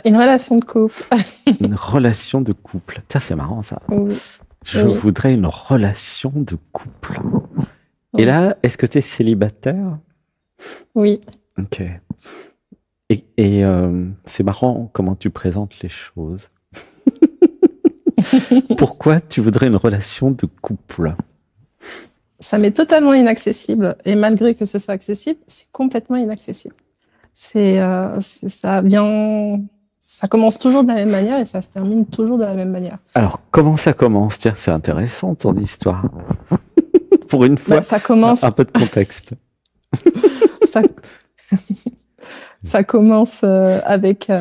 Une relation de couple. Une relation de couple. Tiens, c'est marrant ça. Oui, Je oui, voudrais une relation de couple. Et oui, là, est-ce que tu es célibataire? oui. Ok. Et c'est marrant comment tu présentes les choses. Pourquoi tu voudrais une relation de couple? Ça m'est totalement inaccessible. Et malgré que ce soit accessible, c'est complètement inaccessible. Ça vient, ça commence toujours de la même manière et ça se termine toujours de la même manière. Alors, comment ça commence? Tiens, c'est intéressant ton histoire. Pour une Bah, fois, un peu de contexte. ça, ça commence avec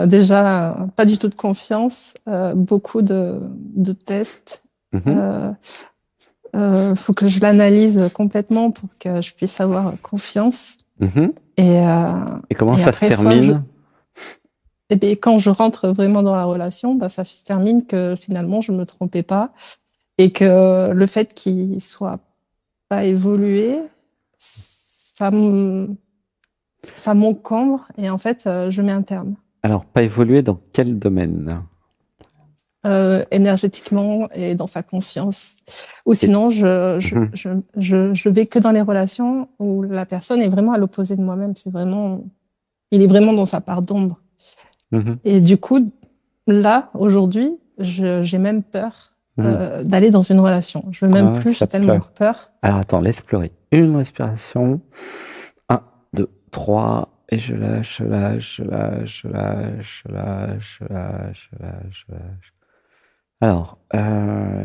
déjà pas du tout de confiance, beaucoup de tests. Mhm, Euh, faut que je l'analyse complètement pour que je puisse avoir confiance. mhm. Et, Et comment et ça se après, termine? et bien, quand je rentre vraiment dans la relation, bah, ça se termine que finalement, je me trompais pas et que le fait qu'il soit pas évolué, ça m'encombre et en fait, je mets un terme. Alors, pas évoluer dans quel domaine? Énergétiquement et dans sa conscience. Ou Et- sinon, Mhm, je vais que dans les relations où la personne est vraiment à l'opposé de moi-même. Il est vraiment dans sa part d'ombre. mhm, Et du coup, là, aujourd'hui, j'ai même peur mhm. d'aller dans une relation. Je veux même Ah, plus, ça j'ai tellement pleure. peur. Alors, attends, laisse pleurer. Une respiration. Un, deux, trois. Et je lâche, je lâche, je lâche, je lâche, je lâche, je lâche, je lâche, je lâche. Alors, il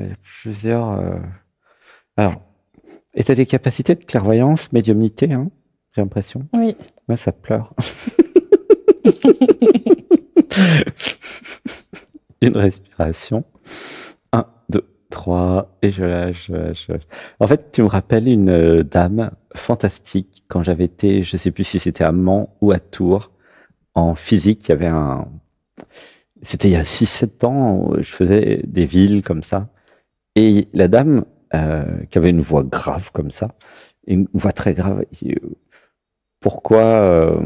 y a plusieurs. Alors, et tu as des capacités de clairvoyance, médiumnité, hein, j'ai l'impression. Oui. Ouais, ça pleure. Une respiration. Un, deux, trois. Et je lâche, je lâche, je lâche. En fait, tu me rappelles une dame fantastique quand j'avais été, je sais plus si c'était à Mans ou à Tours, en physique. Il y avait un. C'était il y a 6 7 ans, je faisais des villes comme ça. Et la dame, qui avait une voix grave comme ça, une voix très grave, pourquoi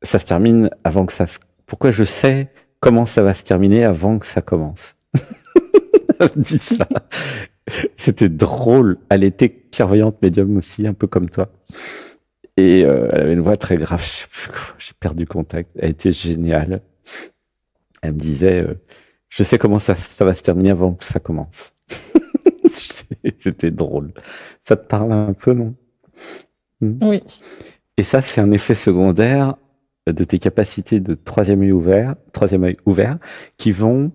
ça se termine avant que ça se... Pourquoi je sais comment ça va se terminer avant que ça commence? Elle me dit ça. C'était drôle. Elle était clairvoyante médium aussi, un peu comme toi. Et elle avait une voix très grave. Je sais plus quoi, j'ai perdu contact. Elle était géniale. Elle me disait, je sais comment ça va se terminer avant que ça commence. C'était drôle. Ça te parle un peu, non? Hmm. Oui. Et ça, c'est un effet secondaire de tes capacités de troisième œil ouvert, qui vont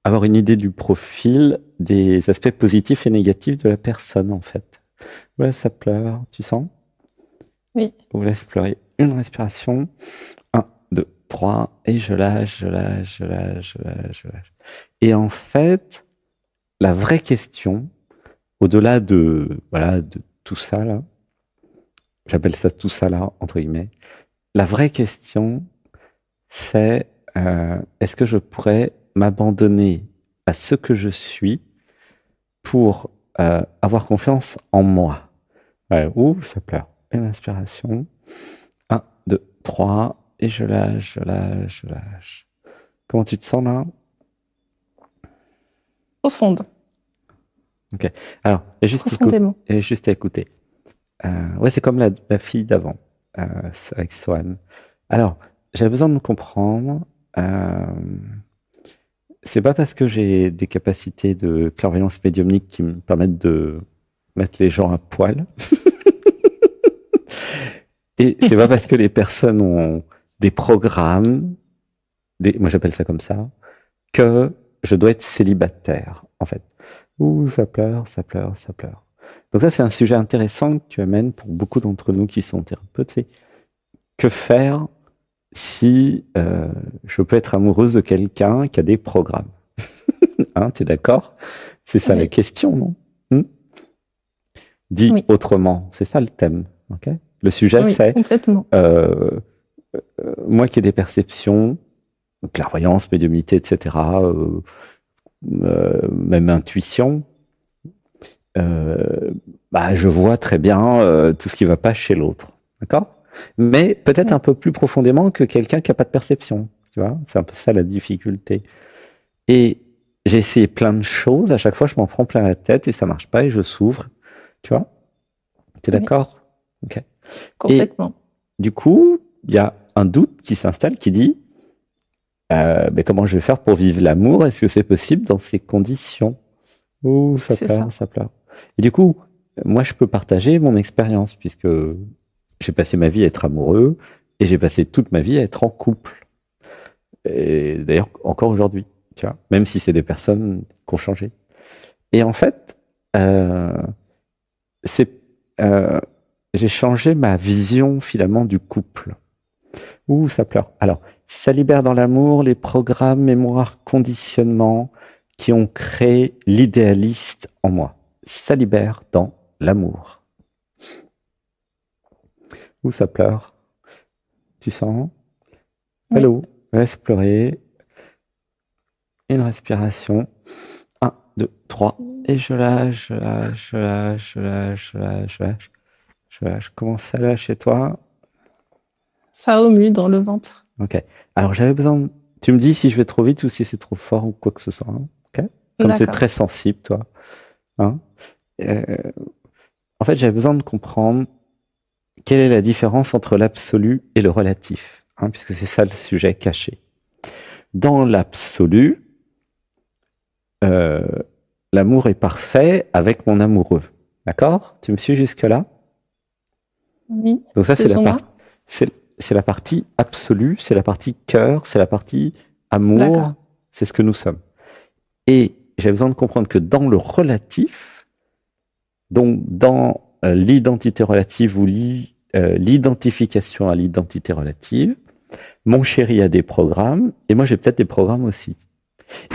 avoir une idée du profil, des aspects positifs et négatifs de la personne, en fait. Ouais, ça pleure, tu sens? Oui. On vous laisse pleurer. Une respiration. Un, deux, trois. Et je lâche, je lâche, je lâche, je lâche, je lâche. Et en fait, la vraie question, au-delà de, voilà, de tout ça, là, j'appelle ça tout ça, là, entre guillemets, la vraie question, c'est est-ce que je pourrais m'abandonner à ce que je suis pour avoir confiance en moi? Ouais, ouh, ça pleure. Une inspiration. Un, deux, trois. Et je lâche, je lâche, je lâche. Comment tu te sens là? Profonde. Ok. Alors, Profondément. il y a juste à écouter. Ouais, c'est comme la fille d'avant, avec Swan. Alors, j'avais besoin de me comprendre. Euh, c'est pas parce que j'ai des capacités de clairvoyance médiumnique qui me permettent de mettre les gens à poil. Et c'est pas parce que les personnes ont des programmes, moi j'appelle ça comme ça, que je dois être célibataire, en fait. Ouh, ça pleure, ça pleure, ça pleure. Donc ça, c'est un sujet intéressant que tu amènes pour beaucoup d'entre nous qui sont thérapeutes. C'est que faire si je peux être amoureuse de quelqu'un qui a des programmes? Hein, t'es d'accord? C'est ça la Oui. question, non? Hmm. Dit Oui. autrement, c'est ça le thème. Ok. Le sujet, Oui. c'est Complètement. euh, moi qui ai des perceptions, clairvoyance, médiumnité, etc., même intuition, euh, bah, je vois très bien tout ce qui ne va pas chez l'autre. D'accord? Mais peut-être un Oui. peu plus profondément que quelqu'un qui n'a pas de perception. Tu vois, c'est un peu ça la difficulté. Et j'ai essayé plein de choses. À chaque fois, je m'en prends plein la tête et ça marche pas et je s'ouvre. Tu vois? T'es Oui, d'accord? Ok. Et complètement. du coup, il y a un doute qui s'installe qui dit, mais comment je vais faire pour vivre l'amour? Est-ce que c'est possible dans ces conditions? Ouh, ça C'est ça. pleure, ça pleure. Et du coup, moi, je peux partager mon expérience puisque j'ai passé ma vie à être amoureux et j'ai passé toute ma vie à être en couple. Et d'ailleurs, encore aujourd'hui, tu vois, même si c'est des personnes qui ont changé. Et en fait, euh, c'est, euh, j'ai changé ma vision finalement du couple. Ouh, ça pleure. Alors, ça libère dans l'amour les programmes, mémoire, conditionnements qui ont créé l'idéaliste en moi. Ça libère dans l'amour. Ouh, ça pleure. Tu sens? Oui, Hello. Laisse pleurer. Une respiration. Un, deux, trois. Et je lâche, je lâche, je lâche, je lâche, je lâche, je lâche. Je lâche. Comment ça lâche chez toi? ça remue dans le ventre. Ok. Alors, j'avais besoin de... Tu me dis si je vais trop vite ou si c'est trop fort ou quoi que ce soit, hein. Ok? Comme tu es D'accord. très sensible, toi. Hein. Euh, En fait, j'avais besoin de comprendre quelle est la différence entre l'absolu et le relatif, hein, puisque c'est ça le sujet caché. Dans l'absolu, euh, l'amour est parfait avec mon amoureux. D'accord? Tu me suis jusque-là? Oui, Donc ça, plus ou moins. c'est la partie absolue, c'est la partie cœur, c'est la partie D'accord. amour, c'est ce que nous sommes. Et j'ai besoin de comprendre que dans le relatif, donc dans l'identité relative ou l'identification à l'identité relative, mon chéri a des programmes et moi j'ai peut-être des programmes aussi.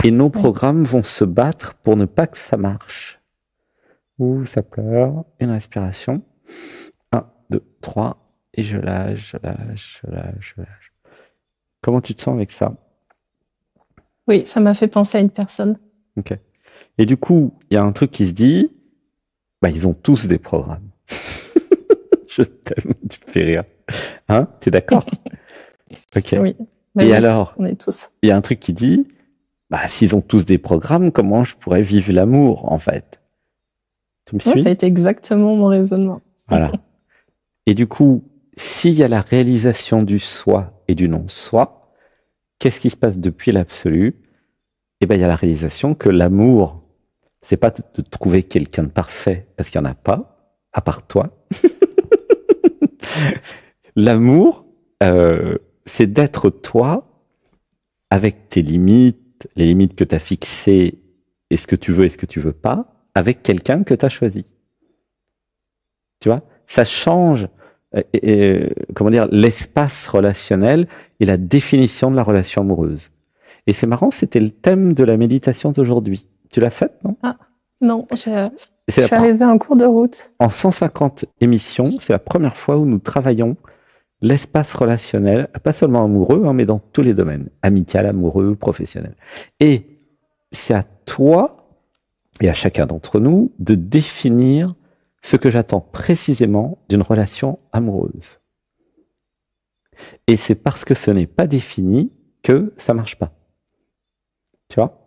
Et nos Oui. programmes vont se battre pour ne pas que ça marche. Ouh, ça pleure. Une respiration. Un, deux, trois. Et je lâche, je lâche, je lâche, je lâche. Comment tu te sens avec ça? Oui, ça m'a fait penser à une personne. Ok. Et du coup, il y a un truc qui se dit, bah, ils ont tous des programmes. Je t'aime, tu me fais rire. Hein? T'es d'accord? Ok. Oui, mais Et oui, alors, on est tous. il y a un truc qui dit, bah, s'ils ont tous des programmes, comment je pourrais vivre l'amour, en fait? Tu me Ouais, ça a suis? été exactement mon raisonnement. Voilà. Et du coup, s'il y a la réalisation du soi et du non-soi, qu'est-ce qui se passe depuis l'absolu? Eh bien, il y a la réalisation que l'amour, c'est pas de trouver quelqu'un de parfait, parce qu'il n'y en a pas, à part toi. L'amour, c'est d'être toi, avec tes limites, les limites que tu as fixées, et ce que tu veux et ce que tu veux pas, avec quelqu'un que tu as choisi. Tu vois? Ça change, comment dire, l'espace relationnel et la définition de la relation amoureuse. Et c'est marrant, c'était le thème de la méditation d'aujourd'hui. Tu l'as faite, non? Ah, non, C'est je la suis arrivée en cours de route. En 150 émissions, c'est la première fois où nous travaillons l'espace relationnel, pas seulement amoureux, hein, mais dans tous les domaines, amical, amoureux, professionnel. Et c'est à toi et à chacun d'entre nous de définir ce que j'attends précisément d'une relation amoureuse. Et c'est parce que ce n'est pas défini que ça marche pas. Tu vois?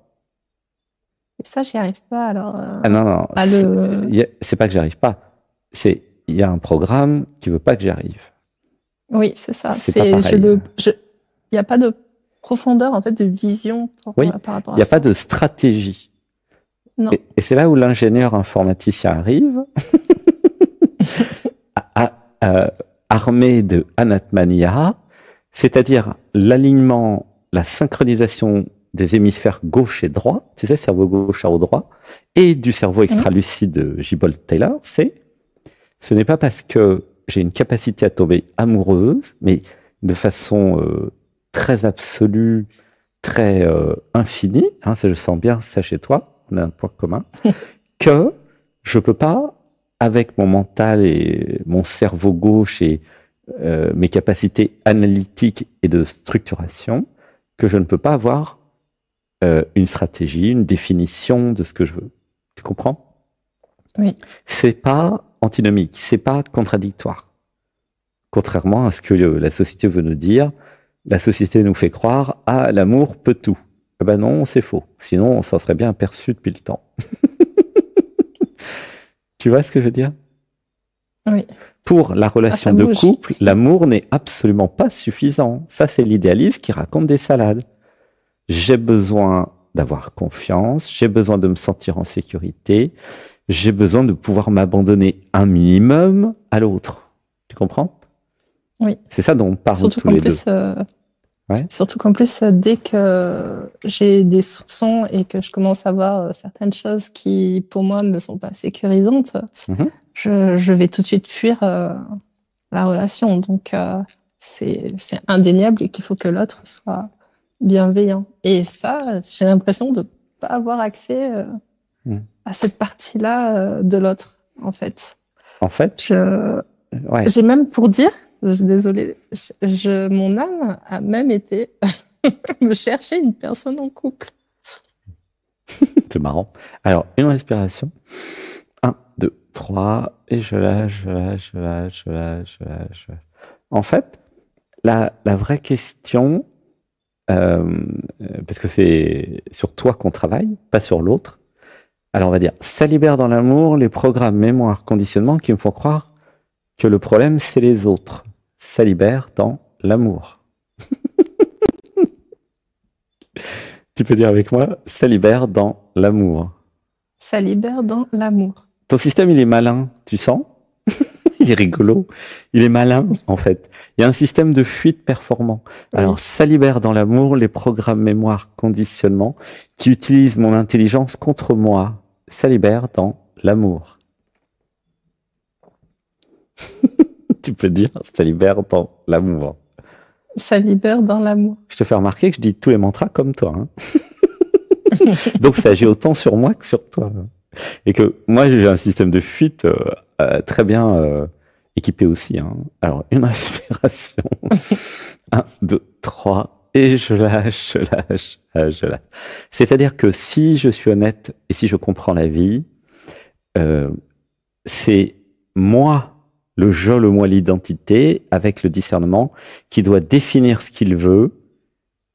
Et ça, j'y arrive pas alors Ah non, non, à le. c'est pas que j'arrive pas. C'est il y a un programme qui veut pas que j'y arrive. Oui, c'est ça. C'est pas pareil. Il n'y a pas de profondeur en fait de vision Oui, par rapport il n'y à a pas ça. de stratégie. Non. Et c'est là où l'ingénieur informaticien arrive, à, armé de Anatmania, c'est-à-dire l'alignement, la synchronisation des hémisphères gauche et droit, tu sais, cerveau gauche, cerveau droit, et du cerveau Mhm. extra-lucide de Gibolt Taylor, ce n'est pas parce que j'ai une capacité à tomber amoureuse, mais de façon très absolue, très infinie, hein, ça je sens bien ça chez toi, on a un point commun, que je peux pas, avec mon mental et mon cerveau gauche et mes capacités analytiques et de structuration, que je ne peux pas avoir une stratégie, une définition de ce que je veux. Tu comprends? Oui. C'est pas antinomique, c'est pas contradictoire. Contrairement à ce que la société veut nous dire, La société nous fait croire, ah, l'amour peut tout. Eh ben non, c'est faux. Sinon, on s'en serait bien aperçu depuis le temps. Tu vois ce que je veux dire? Oui. Pour la relation Ça de bouge. couple, l'amour n'est absolument pas suffisant. Ça, c'est l'idéaliste qui raconte des salades. J'ai besoin d'avoir confiance, j'ai besoin de me sentir en sécurité, j'ai besoin de pouvoir m'abandonner un minimum à l'autre. Tu comprends? Oui. C'est ça dont on parle Surtout tous qu'en les deux. plus, Ouais. surtout qu'en plus, dès que j'ai des soupçons et que je commence à voir certaines choses qui, pour moi, ne sont pas sécurisantes, Mhm. je vais tout de suite fuir la relation. Donc, c'est indéniable qu'il faut que l'autre soit bienveillant. Et ça, j'ai l'impression de pas avoir accès Mhm. à cette partie-là de l'autre, en fait. En fait, ouais. J'ai même pour dire, désolée, mon âme a même été me chercher une personne en couple. C'est marrant. Alors, une respiration. 1, 2, 3. Et je lâche, je lâche, je lâche, je lâche, je lâche, je lâche. En fait, la vraie question, parce que c'est sur toi qu'on travaille, pas sur l'autre. Alors, on va dire, ça libère dans l'amour les programmes, mémoire, conditionnement qui me font croire que le problème, c'est les autres. Ça libère dans l'amour. Tu peux dire avec moi, ça libère dans l'amour. Ça libère dans l'amour. Ton système, il est malin, tu sens? Il est rigolo. Il est malin, en fait. Il y a un système de fuite performant. Alors, Oui. ça libère dans l'amour les programmes mémoire conditionnement qui utilisent mon intelligence contre moi. Ça libère dans l'amour. Tu peux dire, ça libère dans l'amour. Ça libère dans l'amour. Je te fais remarquer que je dis tous les mantras comme toi. Hein. Donc, ça agit autant sur moi que sur toi. Et que moi, j'ai un système de fuite très bien équipé aussi. Hein. Alors, une respiration. 1, 2, 3. Et je lâche, je lâche, je lâche. C'est-à-dire que si je suis honnête et si je comprends la vie, c'est moi, le je, le moi, l'identité, avec le discernement, qui doit définir ce qu'il veut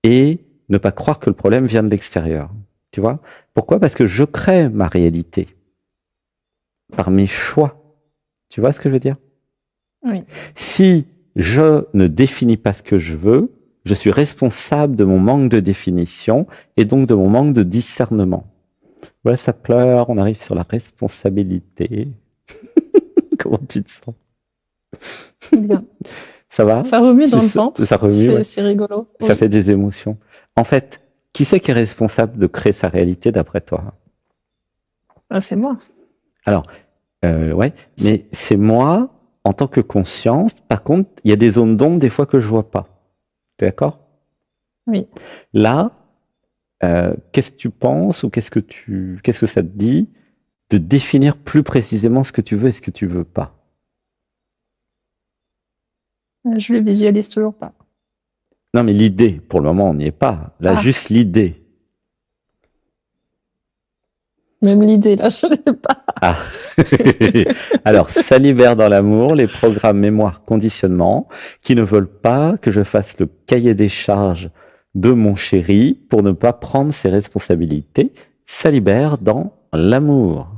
et ne pas croire que le problème vient de l'extérieur. Tu vois? Pourquoi? Parce que je crée ma réalité par mes choix. Tu vois ce que je veux dire? Oui. Si je ne définis pas ce que je veux, je suis responsable de mon manque de définition et donc de mon manque de discernement. Voilà, ça pleure, on arrive sur la responsabilité. Comment tu te sens? Bien. Ça va? Ça remue dans le ventre. Ça remue, ouais. C'est rigolo. Ça Oui. fait des émotions. En fait, qui c'est qui est responsable de créer sa réalité d'après toi? Ah, c'est moi. Alors, ouais, mais c'est moi en tant que conscience. Par contre, il y a des zones d'ombre des fois que je vois pas. T'es d'accord? Oui. Là, qu'est-ce que tu penses ou qu'est-ce que ça te dit de définir plus précisément ce que tu veux et ce que tu veux pas? Je le visualise toujours pas. Non, mais l'idée, pour le moment, on n'y est pas. Là, juste l'idée. Même l'idée, là, je l'ai pas. Ah. Alors, ça libère dans l'amour les programmes mémoire conditionnement qui ne veulent pas que je fasse le cahier des charges de mon chéri pour ne pas prendre ses responsabilités. Ça libère dans l'amour.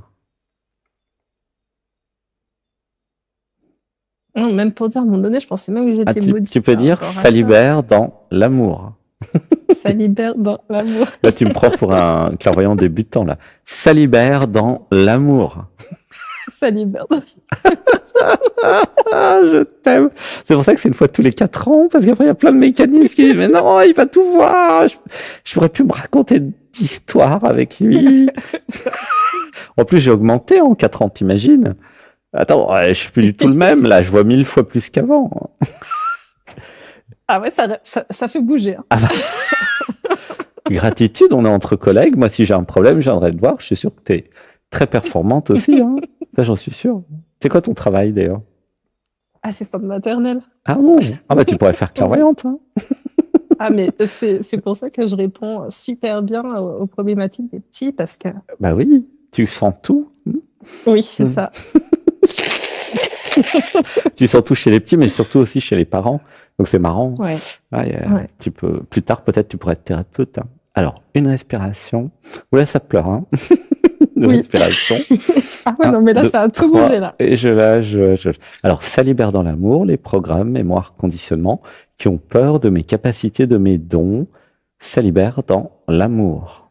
Non, même pour dire, à un moment donné, je pensais même que j'étais maudite. Tu peux dire, ça libère dans l'amour. Ça libère dans l'amour. Là, tu me prends pour un clairvoyant débutant, là. Ça libère dans l'amour. Ça libère. Je t'aime. C'est pour ça que c'est une fois tous les 4 ans, parce qu'après, il y a plein de mécanismes qui disent, mais non, il va tout voir. Je pourrais plus me raconter d'histoire avec lui. En plus, j'ai augmenté en 4 ans, t'imagines? Attends, je suis plus du tout le même, là. Je vois 1000 fois plus qu'avant. Ah ouais, ça fait bouger. Hein. Ah bah. Gratitude, on est entre collègues. Moi, si j'ai un problème, je viendrai te voir. Je suis sûr que tu es très performante aussi. Hein. Ça, j'en suis sûr. C'est quoi ton travail, d'ailleurs? Assistante maternelle. Ah bon? Ah bah, tu pourrais faire clairvoyante. Hein. Ah, mais c'est pour ça que je réponds super bien aux problématiques des petits, parce que... Bah oui, tu sens tout. Oui, c'est ça. Tu surtout chez les petits, mais surtout aussi chez les parents. Donc c'est marrant. Ouais, Ouais, ouais. tu peux, plus tard, peut-être, tu pourrais être thérapeute, hein. Alors, une respiration. Oula, ça pleure, hein. Une Oui. respiration. Ah ouais, Un, non, mais là, deux, ça a tout bougé, trois. là. Et je lâche, Alors, ça libère dans l'amour les programmes, mémoire, conditionnement qui ont peur de mes capacités, de mes dons. Ça libère dans l'amour.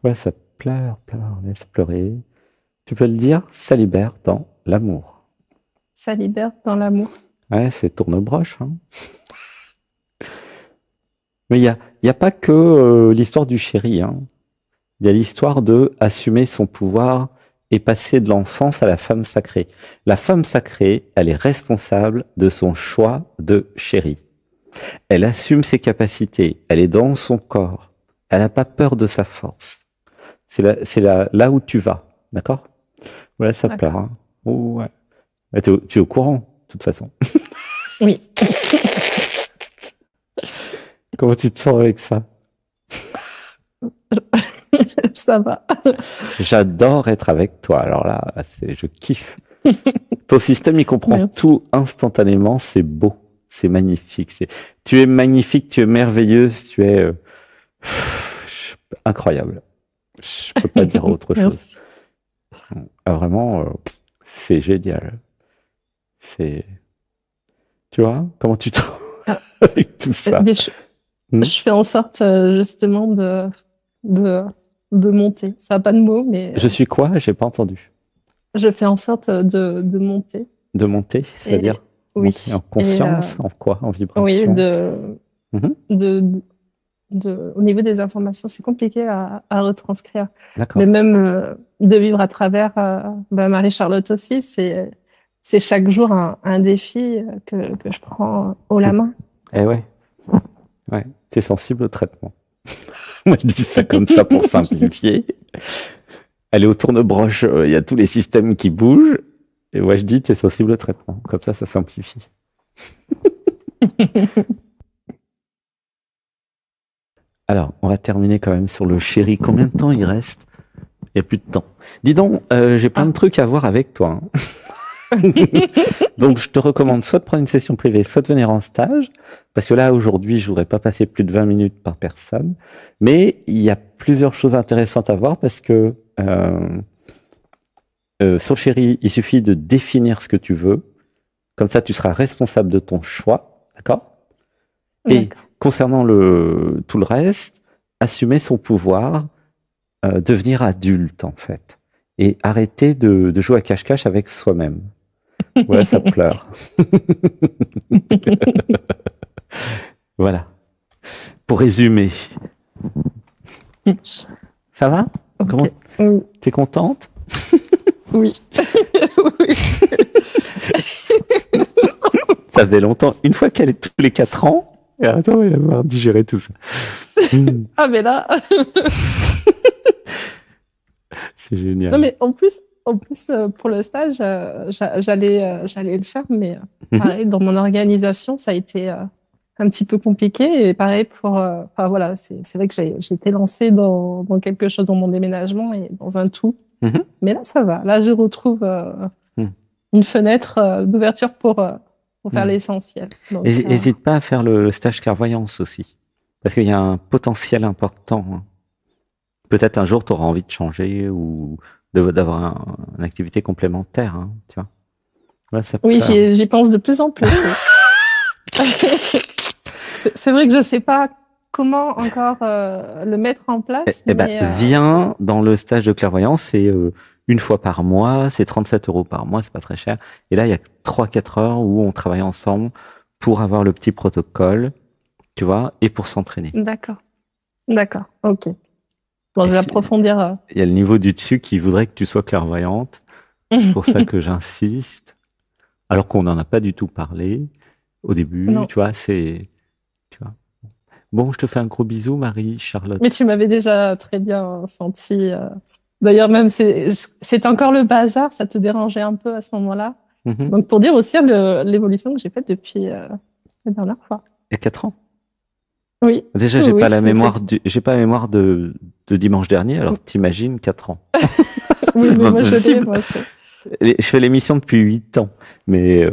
Ouais, ça pleure, laisse pleurer. Tu peux le dire, ça libère dans l'amour. Ça libère dans l'amour. Ouais, c'est tourne-broche, hein. Mais il y a pas que l'histoire du chéri, hein. Il y a l'histoire de assumer son pouvoir et passer de l'enfance à la femme sacrée. La femme sacrée, elle est responsable de son choix de chéri. Elle assume ses capacités, elle est dans son corps. Elle n'a pas peur de sa force. Là où tu vas, d'accord? Voilà, ça pleure, D'accord. hein. Oh, ouais. Mais tu es au courant, de toute façon. Oui. Comment tu te sens avec ça? Ça va. J'adore être avec toi. Alors là, je kiffe. Ton système, il comprend Merci. tout instantanément. C'est beau, c'est magnifique. Tu es magnifique, tu es merveilleuse, tu es incroyable. Je peux pas dire autre chose. Merci. Ah, vraiment, c'est génial. C'est, tu vois, comment tu te sens Ah, avec tout ça? mais Hmm. je fais en sorte justement de, de monter. Ça n'a pas de mots, mais Je suis quoi? J'ai pas entendu. je fais en sorte de monter. De monter, Et c'est-à-dire monter oui, en conscience, en quoi? En oui, vibration? Mhm. de, au niveau des informations, c'est compliqué à retranscrire. D'accord. Mais même de vivre à travers Marie-Charlotte aussi, c'est chaque jour un défi que je prends haut la main. Eh ouais, ouais. T'es sensible au traitement. Moi, je dis ça comme ça pour simplifier. Elle est au tourne-broche, il y a tous les systèmes qui bougent. Et moi, je dis, t'es sensible au traitement. Comme ça simplifie. Alors, on va terminer quand même sur le chéri. Combien de temps il reste? Il n'y a plus de temps. Dis donc, j'ai plein de trucs à voir avec toi, hein. Donc, je te recommande soit de prendre une session privée, soit de venir en stage. Parce que là, aujourd'hui, je voudrais pas passer plus de 20 minutes par personne. Mais il y a plusieurs choses intéressantes à voir parce que sur le chéri, il suffit de définir ce que tu veux. Comme ça, tu seras responsable de ton choix. D'accord? Et D'accord. concernant tout le reste, assumer son pouvoir, devenir adulte, en fait. Et arrêter de jouer à cache-cache avec soi-même. Ouais, ça pleure. Voilà. Pour résumer. Ça va? Ok. Comment Oui. t'es contente? Oui. Oui. Ça faisait longtemps. Une fois qu'elle est tous les 4 ans, et attends, il va avoir digéré tout ça. Ah, mais là. C'est génial. Non, mais en plus pour le stage, j'allais le faire, mais pareil, dans mon organisation, ça a été un petit peu compliqué. Et pareil enfin, voilà, c'est vrai que j'ai été lancée dans quelque chose, dans mon déménagement et dans un tout. Mhm. Mais là, ça va. Là, je retrouve Mhm. une fenêtre d'ouverture pour faire Mhm. l'essentiel. Donc, N'hésite pas à faire le stage clairvoyance aussi. Parce qu'il y a un potentiel important, hein. Peut-être un jour, tu auras envie de changer ou d'avoir une activité complémentaire, hein, tu vois. Là, ça oui, pleure. j'y pense de plus en plus. Oui. C'est vrai que je sais pas comment encore le mettre en place, Eh ben, mais viens dans le stage de clairvoyance, c'est une fois par mois, c'est 37 € par mois, c'est pas très cher. Et là, il y a 3-4 heures où on travaille ensemble pour avoir le petit protocole, tu vois, et pour s'entraîner. d'accord, d'accord, ok. Bon, je vais Et approfondir. il y a le niveau du dessus qui voudrait que tu sois clairvoyante. C'est pour ça que j'insiste. Alors qu'on n'en a pas du tout parlé au début, Non, tu vois, tu vois. Bon, je te fais un gros bisou, Marie, Charlotte. mais tu m'avais déjà très bien senti. D'ailleurs, même c'est encore le bazar, ça te dérangeait un peu à ce moment-là. Mhm. Donc, pour dire aussi l'évolution que j'ai faite depuis la dernière fois. Il y a 4 ans. Oui, Déjà, oui, j'ai oui, pas la mémoire j'ai pas la mémoire de dimanche dernier, alors t'imagines 4 ans. oui, C'est mais pas moi je l'ai, possible. moi aussi. Je fais l'émission depuis 8 ans, mais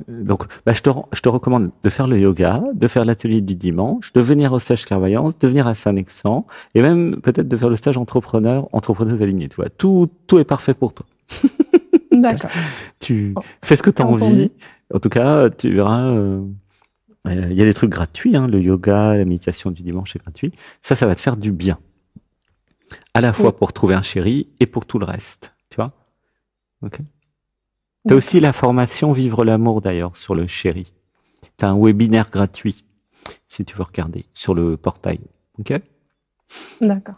donc je te recommande de faire le yoga, de faire l'atelier du dimanche, de venir au stage clairvoyance, de venir à Saint-Nexan, et même peut-être de faire le stage entrepreneuse alignée. Tu vois, tout est parfait pour toi. D'accord. Tu Bon, fais ce que tu as entendu. envie. En tout cas, tu verras. Il y a des trucs gratuits, hein, le yoga, la méditation du dimanche, c'est gratuit. Ça va te faire du bien. À la Oui. fois pour trouver un chéri et pour tout le reste. Tu vois? Ok. Tu as D'accord. aussi la formation Vivre l'amour d'ailleurs sur le chéri. Tu as un webinaire gratuit si tu veux regarder sur le portail. Ok? D'accord.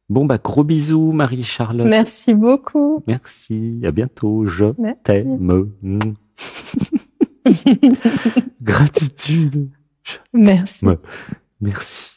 Bon, gros bisous, Marie-Charlotte. Merci beaucoup. Merci. À bientôt. Je Merci. t'aime. Gratitude. Merci. Merci.